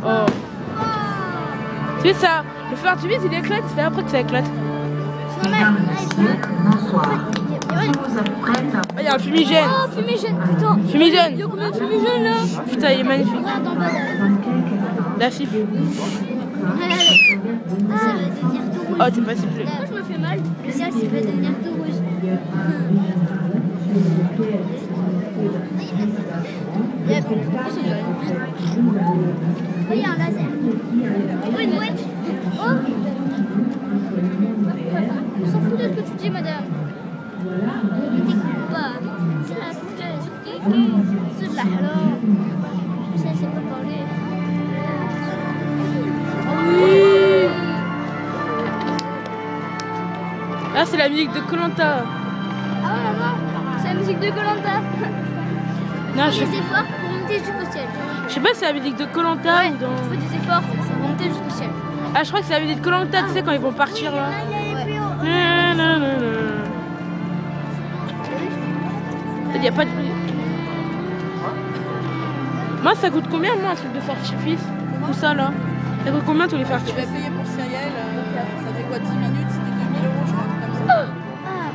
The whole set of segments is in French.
Oh. C'est ça, le feu d'artifice il éclate, c'est après que ça éclate. Il y a un fumigène. Oh, fumigène, putain. Fumigène. Il y a combien de fumigènes là? Putain, il est magnifique. La fibre. Oh, t'es pas sifflé. Moi je me fais mal. Le ciel s'il va devenir tout rouge. Il y a un laser. Oh, une mouette. Oh. On s'en fout de ce que tu dis, madame. C'est la foutaise. C'est de la halal. Je sais, c'est pas parler. Oui. Là, c'est la musique de Koh-Lanta. Ah ouais, maman, c'est la musique de Koh-Lanta. Non, je fais des efforts pour monter jusqu'au ciel. sais pas si c'est la musique de Koh-Lanta Ouais, ou dans... tu fais des efforts pour monter jusqu'au ciel. Ah, je crois que c'est la musique de Koh-Lanta, tu sais, quand ils vont partir là. Ouais. Il n'y a pas de... Moi, ça coûte combien, moi, un truc de feu d'artifice? Tout ça, là. Ça coûte combien, tous les feux Tu d'artifice? vas payer pour Cyrielle, ça fait quoi, 10 minutes? C'était 2000 €, je crois, comme ça. Ah,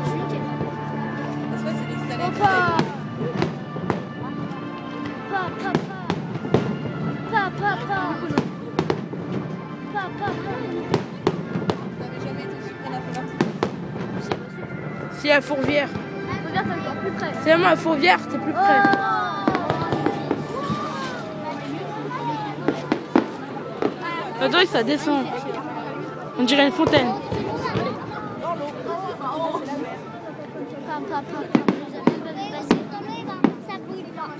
je suis nickel. Parce que c'est des installés. T'avais jamais été aussi près d'un feu d'artifice? Si, à Fourvière. Regarde, t'es encore plus près. C'est moi, à Fourvière, t'es plus près. Attends, ça descend. On dirait une fontaine.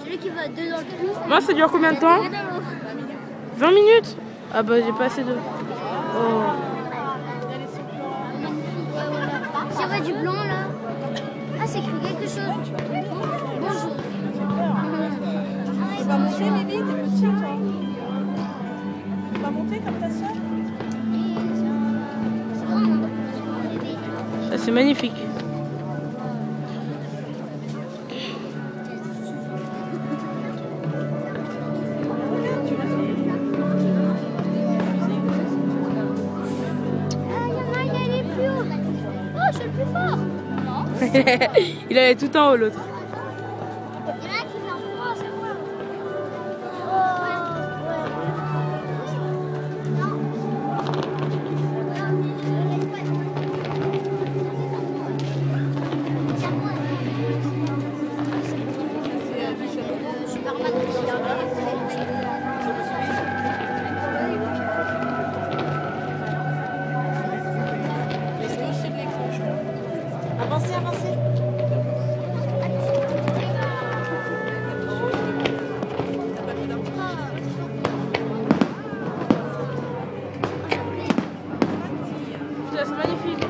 Celui qui va dedans le trou. Moi, ça dure combien de temps? 20 minutes? Ah bah, j'ai pas assez de... Oh. S'il y avait du blanc là. Ah, c'est écrit quelque chose. Bonjour. Tu vas monter, Mimi? T'es petit, toi? Tu vas monter comme ta soeur? Ça, c'est magnifique. Il allait tout en haut, l'autre. Il y en a qui sont en c'est quoi? Avancez, avancez. C'est magnifique.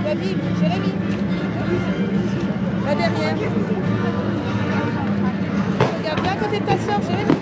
Va vite, Jérémy. Va derrière. Regarde bien à côté de ta soeur, Jérémy.